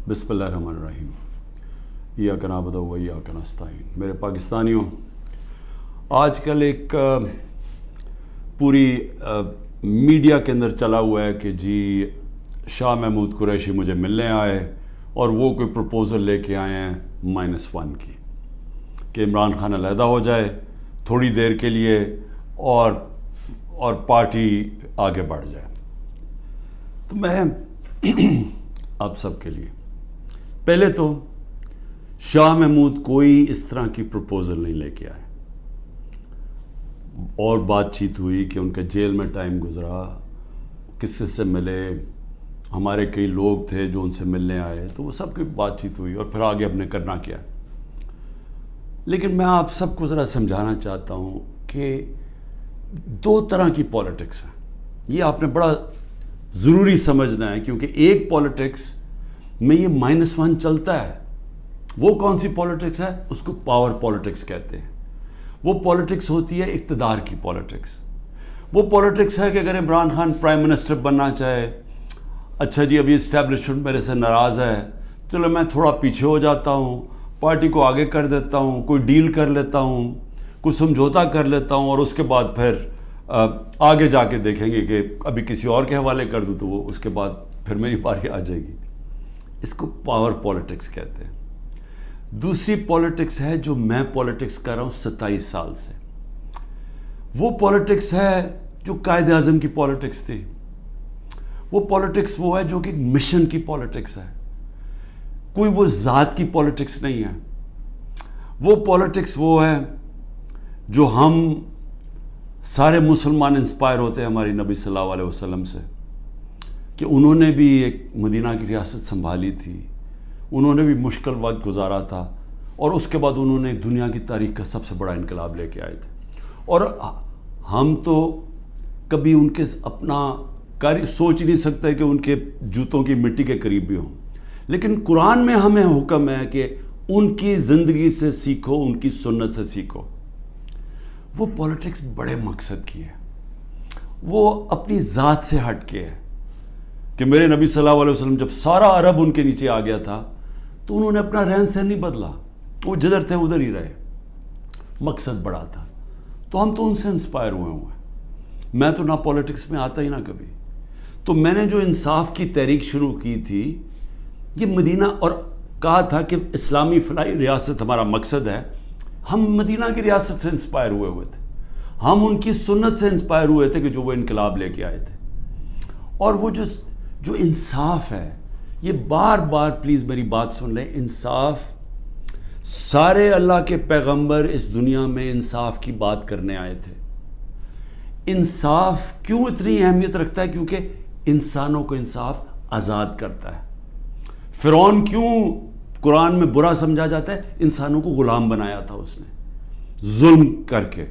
بسم اللہ الرحمن الرحیم ایاک نعبد و ایاک نستعین۔ میرے پاکستانیوں، آج کل ایک پوری میڈیا کے اندر چلا ہوا ہے کہ جی شاہ محمود قریشی مجھے ملنے آئے اور وہ کوئی پروپوزل لے کے آئے ہیں -1 کی کہ عمران خان علیحدہ ہو جائے تھوڑی دیر کے لیے اور پارٹی آگے بڑھ جائے۔ تو میں آپ سب کے لیے پہلے تو شاہ محمود کوئی اس طرح کی پروپوزل نہیں لے کے آئے، اور بات چیت ہوئی کہ ان کا جیل میں ٹائم گزرا، کس سے ملے، ہمارے کئی لوگ تھے جو ان سے ملنے آئے، تو وہ سب کی بات چیت ہوئی اور پھر آگے ہم نے کرنا کیا۔ لیکن میں آپ سب کو ذرا سمجھانا چاہتا ہوں کہ 2 طرح کی پالیٹکس ہے، یہ آپ نے بڑا ضروری سمجھنا ہے، کیونکہ ایک پالیٹکس میں یہ -1 چلتا ہے۔ وہ کون سی پالیٹکس ہے؟ اس کو پاور پالیٹکس کہتے ہیں۔ وہ پالیٹکس ہوتی ہے اقتدار کی پالیٹکس۔ وہ پالیٹکس ہے کہ اگر عمران خان پرائم منسٹر بننا چاہے، اچھا جی ابھی اسٹیبلشمنٹ میرے سے ناراض ہے، چلو میں تھوڑا پیچھے ہو جاتا ہوں، پارٹی کو آگے کر دیتا ہوں، کوئی ڈیل کر لیتا ہوں، کوئی سمجھوتا کر لیتا ہوں، اور اس کے بعد پھر آگے جا کے دیکھیں گے کہ ابھی کسی اور کے حوالے کر دوں تو وہ اس کے بعد پھر میری باری آ جائے گی۔ اس کو پاور پالیٹکس کہتے ہیں۔ دوسری پالیٹکس ہے جو میں پالیٹکس کر رہا ہوں 27 سال سے، وہ پالیٹکس ہے جو قائد اعظم کی پالیٹکس تھی۔ وہ پالیٹکس وہ ہے جو کہ مشن کی پالیٹکس ہے، کوئی وہ ذات کی پالیٹکس نہیں ہے۔ وہ پالیٹکس وہ ہے جو ہم سارے مسلمان انسپائر ہوتے ہیں ہماری نبی صلی اللہ علیہ وسلم سے، کہ انہوں نے بھی ایک مدینہ کی ریاست سنبھالی تھی، انہوں نے بھی مشکل وقت گزارا تھا، اور اس کے بعد انہوں نے دنیا کی تاریخ کا سب سے بڑا انقلاب لے کے آئے تھے۔ اور ہم تو کبھی ان کے اپنا سوچ نہیں سکتے کہ ان کے جوتوں کی مٹی کے قریب بھی ہوں، لیکن قرآن میں ہمیں حکم ہے کہ ان کی زندگی سے سیکھو، ان کی سنت سے سیکھو۔ وہ پالیٹکس بڑے مقصد کی ہے، وہ اپنی ذات سے ہٹ کے ہے کہ میرے نبی صلی اللہ علیہ وسلم جب سارا عرب ان کے نیچے آ گیا تھا تو انہوں نے اپنا رہن سہن نہیں بدلا، وہ جدھر تھے ادھر ہی رہے، مقصد بڑا تھا۔ تو ہم تو ان سے انسپائر ہوئے ہیں۔ میں تو نہ پالیٹکس میں آتا ہی نہ کبھی۔ تو میں نے جو انصاف کی تحریک شروع کی تھی، یہ مدینہ، اور کہا تھا کہ اسلامی فلاحی ریاست ہمارا مقصد ہے، ہم مدینہ کی ریاست سے انسپائر ہوئے تھے، ہم ان کی سنت سے انسپائر ہوئے تھے کہ جو وہ انقلاب لے کے آئے تھے۔ اور وہ جو انصاف ہے، یہ بار بار پلیز میری بات سن لیں، انصاف، سارے اللہ کے پیغمبر اس دنیا میں انصاف کی بات کرنے آئے تھے۔ انصاف کیوں اتنی اہمیت رکھتا ہے؟ کیونکہ انسانوں کو انصاف آزاد کرتا ہے۔ فرعون کیوں قرآن میں برا سمجھا جاتا ہے؟ انسانوں کو غلام بنایا تھا اس نے ظلم کر کے۔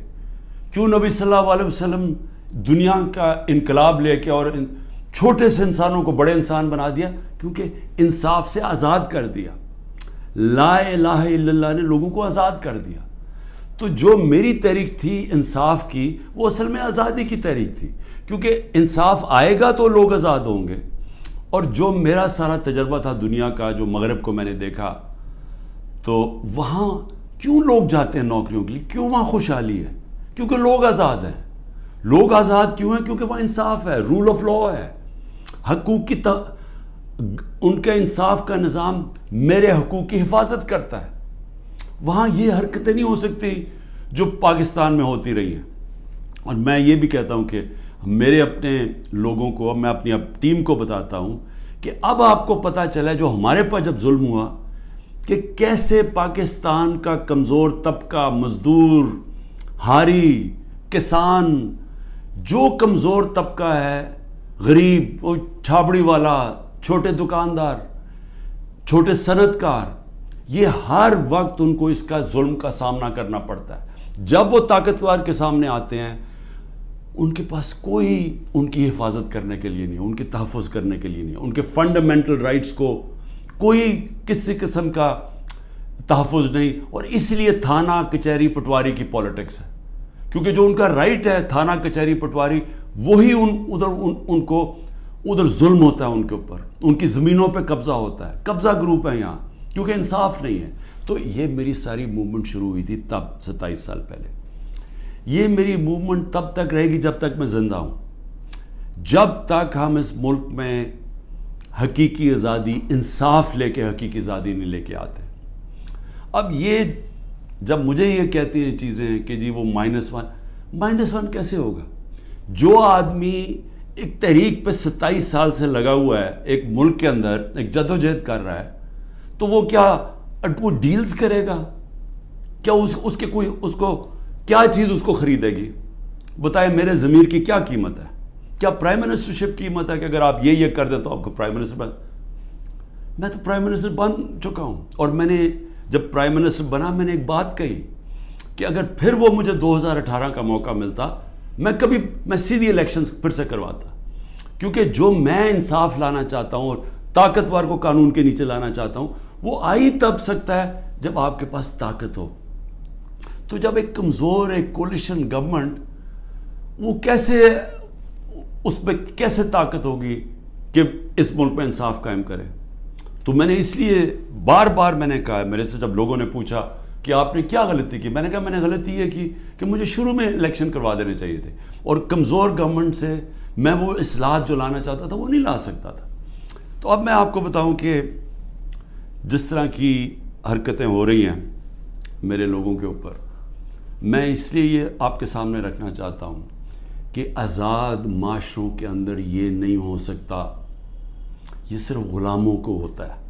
کیوں نبی صلی اللہ علیہ وسلم دنیا کا انقلاب لے کے اور چھوٹے سے انسانوں کو بڑے انسان بنا دیا؟ کیونکہ انصاف سے آزاد کر دیا۔ لا الہ الا اللہ نے لوگوں کو آزاد کر دیا۔ تو جو میری تحریک تھی انصاف کی، وہ اصل میں آزادی کی تحریک تھی، کیونکہ انصاف آئے گا تو لوگ آزاد ہوں گے۔ اور جو میرا سارا تجربہ تھا دنیا کا، جو مغرب کو میں نے دیکھا، تو وہاں کیوں لوگ جاتے ہیں نوکریوں کے لیے؟ کیوں وہاں خوشحالی ہے؟ کیونکہ لوگ آزاد ہیں۔ لوگ آزاد کیوں ہیں؟ کیونکہ وہاں انصاف ہے، رول آف لا ہے، حقوق کی ان کا انصاف کا نظام میرے حقوق کی حفاظت کرتا ہے۔ وہاں یہ حرکتیں نہیں ہو سکتی جو پاکستان میں ہوتی رہی ہیں۔ اور میں یہ بھی کہتا ہوں کہ میرے اپنے لوگوں کو، میں اپنی ٹیم کو بتاتا ہوں کہ اب آپ کو پتہ چلا جو ہمارے پر جب ظلم ہوا کہ کیسے پاکستان کا کمزور طبقہ، مزدور، ہاری، کسان، جو کمزور طبقہ ہے، غریب، وہ چھابڑی والا، چھوٹے دکاندار، چھوٹے صنعت کار، یہ ہر وقت ان کو اس کا ظلم کا سامنا کرنا پڑتا ہے۔ جب وہ طاقتور کے سامنے آتے ہیں، ان کے پاس کوئی ان کی حفاظت کرنے کے لیے نہیں، ان کے تحفظ کرنے کے لیے نہیں، ان کے فنڈامنٹل رائٹس کو کوئی کسی قسم کا تحفظ نہیں۔ اور اس لیے تھانہ کچہری پٹواری کی پالیٹکس ہے، کیونکہ جو ان کا رائٹ ہے تھانہ کچہری پٹواری، وہی ان کو ادھر ظلم ہوتا ہے ان کے اوپر، ان کی زمینوں پہ قبضہ ہوتا ہے، قبضہ گروپ ہے یہاں، کیونکہ انصاف نہیں ہے. تو یہ میری ساری موومنٹ شروع ہوئی تھی تب 27 سال پہلے. یہ میری موومنٹ تب تک رہے گی جب تک میں زندہ ہوں، جب تک ہم اس ملک میں حقیقی آزادی، انصاف لے کے حقیقی آزادی نہیں لے کے آتے. اب یہ جب مجھے یہ کہتے ہیں چیزیں کہ جی وہ -1 کیسے ہوگا؟ جو آدمی ایک تحریک پہ 27 سال سے لگا ہوا ہے، ایک ملک کے اندر ایک جدوجہد کر رہا ہے، تو وہ کیا وہ ڈیلز کرے گا؟ کیا اس کے کوئی اس کو کیا چیز اس کو خریدے گی؟ بتائے میرے ضمیر کی کیا قیمت ہے؟ کیا پرائم منسٹرشپ قیمت ہے کہ اگر آپ یہ کر دیں تو آپ کو پرائم منسٹر میں تو پرائم منسٹر بن چکا ہوں. اور میں نے جب پرائم منسٹر بنا میں نے ایک بات کہی کہ اگر پھر وہ مجھے 2018 کا موقع ملتا میں سیدھی الیکشن پھر سے کرواتا، کیونکہ جو میں انصاف لانا چاہتا ہوں اور طاقتور کو قانون کے نیچے لانا چاہتا ہوں وہ آئی تب سکتا ہے جب آپ کے پاس طاقت ہو. تو جب ایک کمزور ایک کولیشن گورنمنٹ، وہ کیسے اس میں کیسے طاقت ہوگی کہ اس ملک میں انصاف قائم کرے؟ تو میں نے اس لیے بار بار میں نے کہا، میرے سے جب لوگوں نے پوچھا کہ آپ نے کیا غلطی کی، میں نے کہا میں نے غلطی یہ کی کہ مجھے شروع میں الیکشن کروا دینے چاہیے تھے، اور کمزور گورنمنٹ سے میں وہ اصلاحات جو لانا چاہتا تھا وہ نہیں لا سکتا تھا. تو اب میں آپ کو بتاؤں کہ جس طرح کی حرکتیں ہو رہی ہیں میرے لوگوں کے اوپر، میں اس لیے یہ آپ کے سامنے رکھنا چاہتا ہوں کہ آزاد معاشروں کے اندر یہ نہیں ہو سکتا. یہ صرف غلاموں کو ہوتا ہے.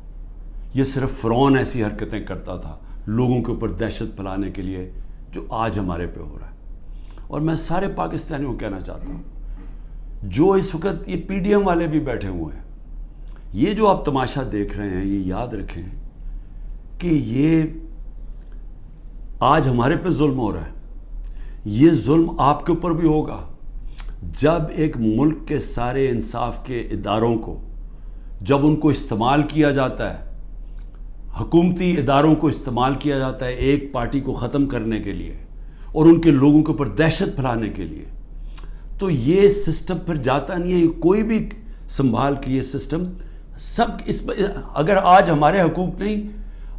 یہ صرف فرعون ایسی حرکتیں کرتا تھا لوگوں کے اوپر دہشت پھیلانے کے لیے، جو آج ہمارے پہ ہو رہا ہے. اور میں سارے پاکستانیوں کو کہنا چاہتا ہوں، جو اس وقت یہ پی ڈی ایم والے بھی بیٹھے ہوئے ہیں، یہ جو آپ تماشا دیکھ رہے ہیں، یہ یاد رکھیں کہ یہ آج ہمارے پہ ظلم ہو رہا ہے، یہ ظلم آپ کے اوپر بھی ہوگا. جب ایک ملک کے سارے انصاف کے اداروں کو، جب ان کو استعمال کیا جاتا ہے، حکومتی اداروں کو استعمال کیا جاتا ہے ایک پارٹی کو ختم کرنے کے لیے اور ان کے لوگوں کے اوپر دہشت پھیلانے کے لیے، تو یہ سسٹم پھر جاتا نہیں ہے. کوئی بھی سنبھال کے یہ سسٹم سب اگر آج ہمارے حقوق نہیں،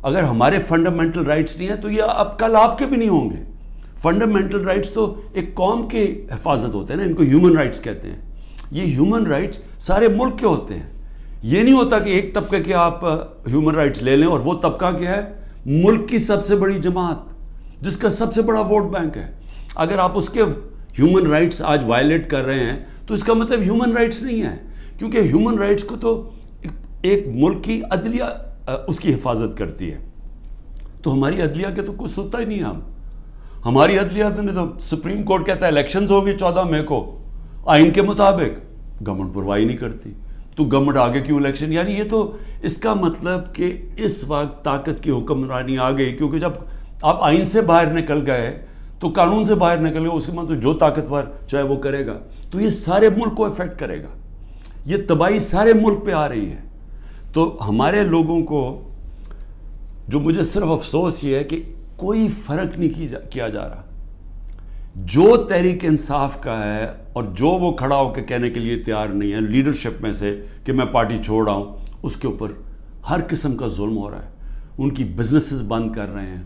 اگر ہمارے فنڈامنٹل رائٹس نہیں ہیں، تو یہ اب کل آپ کے بھی نہیں ہوں گے. فنڈامنٹل رائٹس تو ایک قوم کے حفاظت ہوتے ہیں نا، ان کو ہیومن رائٹس کہتے ہیں. یہ ہیومن رائٹس سارے ملک کے ہوتے ہیں. یہ نہیں ہوتا کہ ایک طبقے کے آپ ہیومن رائٹس لے لیں اور وہ طبقہ کیا ہے؟ ملک کی سب سے بڑی جماعت جس کا سب سے بڑا ووٹ بینک ہے. اگر آپ اس کے ہیومن رائٹس آج وائلیٹ کر رہے ہیں تو اس کا مطلب ہیومن رائٹس نہیں ہے، کیونکہ ہیومن رائٹس کو تو ایک ملک کی عدلیہ اس کی حفاظت کرتی ہے. تو ہماری عدلیہ کے تو کچھ سنتا ہی نہیں. ہماری عدلیہ نے تو سپریم کورٹ کہتا ہے الیکشنز ہوں گی 14 مئی کو آئین کے مطابق، گورنمنٹ پرواہی نہیں کرتی. تو گورنمنٹ آگے کیوں الیکشن؟ یعنی یہ تو اس کا مطلب کہ اس وقت طاقت کی حکمرانی آ گئی، کیونکہ جب آپ آئین سے باہر نکل گئے تو قانون سے باہر نکل گئے، اس کے مطلب جو طاقتور چاہے وہ کرے گا، تو یہ سارے ملک کو افیکٹ کرے گا. یہ تباہی سارے ملک پہ آ رہی ہے. تو ہمارے لوگوں کو جو مجھے صرف افسوس یہ ہے کہ کوئی فرق نہیں کیا جا رہا. جو تحریک انصاف کا ہے اور جو وہ کھڑا ہو کے کہنے کے لیے تیار نہیں ہے لیڈرشپ میں سے کہ میں پارٹی چھوڑ رہا ہوں، اس کے اوپر ہر قسم کا ظلم ہو رہا ہے. ان کی بزنسز بند کر رہے ہیں،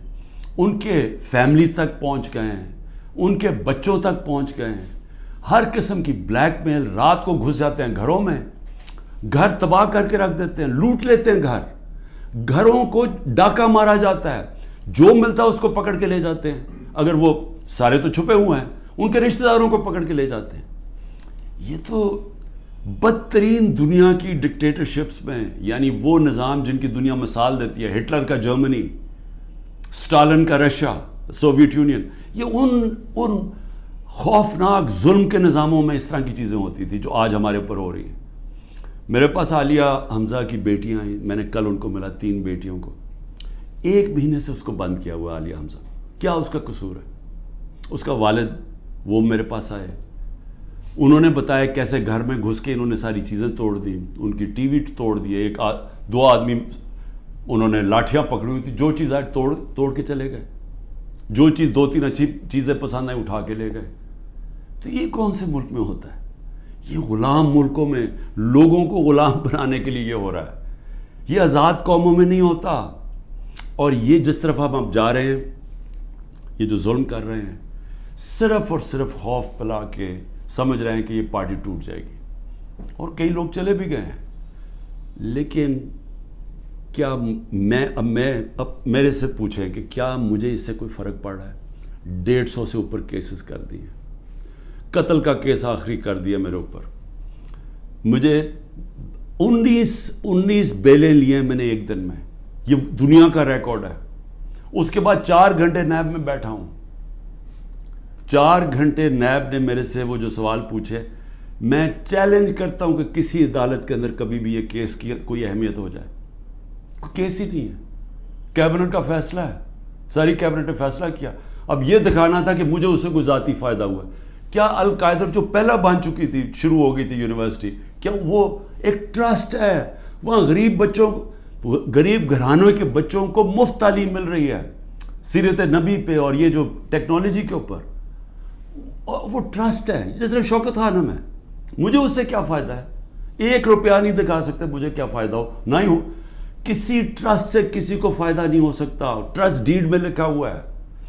ان کے فیملیز تک پہنچ گئے ہیں، ان کے بچوں تک پہنچ گئے ہیں. ہر قسم کی بلیک میل، رات کو گھس جاتے ہیں گھروں میں، گھر تباہ کر کے رکھ دیتے ہیں، لوٹ لیتے ہیں گھروں کو ڈاکہ مارا جاتا ہے، جو ملتا ہے اس کو پکڑ کے لے جاتے ہیں. اگر وہ سارے تو چھپے ہوئے ہیں، ان کے رشتہ داروں کو پکڑ کے لے جاتے ہیں. یہ تو بدترین دنیا کی ڈکٹیٹرشپس میں، یعنی وہ نظام جن کی دنیا مثال دیتی ہے، ہٹلر کا جرمنی، اسٹالن کا رشیا، سوویت یونین، یہ ان خوفناک ظلم کے نظاموں میں اس طرح کی چیزیں ہوتی تھی جو آج ہمارے اوپر ہو رہی ہیں. میرے پاس عالیہ حمزہ کی بیٹیاں ہیں، میں نے کل ان کو ملا، 3 بیٹیوں کو. 1 مہینے سے اس کو بند کیا ہوا عالیہ حمزہ. کیا اس کا قصور ہے؟ اس کا والد وہ میرے پاس آئے، انہوں نے بتایا کیسے گھر میں گھس کے انہوں نے ساری چیزیں توڑ دی، ان کی ٹی وی توڑ دیے، 2 آدمی انہوں نے لاٹھیاں پکڑی ہوئی تھی، جو چیز آئے توڑ کے چلے گئے، جو چیز 2-3 اچھی چیزیں پسند آئیں اٹھا کے لے گئے. تو یہ کون سے ملک میں ہوتا ہے؟ یہ غلام ملکوں میں لوگوں کو غلام بنانے کے لیے یہ ہو رہا ہے. یہ آزاد قوموں میں نہیں ہوتا. اور یہ جس طرف ہم اب جا رہے ہیں, یہ جو ظلم کر رہے ہیں, صرف اور صرف خوف پلا کے سمجھ رہے ہیں کہ یہ پارٹی ٹوٹ جائے گی. اور کئی لوگ چلے بھی گئے ہیں. لیکن کیا اب میرے سے پوچھیں کہ کیا مجھے اس سے کوئی فرق پڑ رہا ہے؟ 150 سے اوپر کیسز کر دیے, قتل کا کیس آخری کر دیا میرے اوپر. مجھے 19 بیلیں لیے میں نے ایک دن میں. یہ دنیا کا ریکارڈ ہے. اس کے بعد 4 گھنٹے نیب میں بیٹھا ہوں. 4 گھنٹے نیب نے میرے سے وہ جو سوال پوچھے, میں چیلنج کرتا ہوں کہ کسی عدالت کے اندر کبھی بھی یہ کیس کی کوئی اہمیت ہو جائے. کوئی کیس ہی نہیں ہے. کیبنٹ کا فیصلہ ہے, ساری کیبنٹ نے فیصلہ کیا. اب یہ دکھانا تھا کہ مجھے اس سے کوئی ذاتی فائدہ ہوا. کیا القاعدہ جو پہلا بن چکی تھی, شروع ہو گئی تھی یونیورسٹی, کیا وہ ایک ٹرسٹ ہے؟ وہاں غریب گھرانوں کے بچوں کو مفت تعلیم مل رہی ہے سیرت نبی پہ اور یہ جو ٹیکنالوجی کے اوپر. وہ ٹرسٹ ہے. جس طرح شوکت خانم ہے, مجھے اس سے کیا فائدہ ہے؟ 1 روپیہ نہیں دکھا سکتے مجھے کیا فائدہ ہو. نہ ہی ہو. کسی ٹرسٹ سے کسی کو فائدہ نہیں ہو سکتا. ٹرسٹ ڈیڈ میں لکھا ہوا ہے.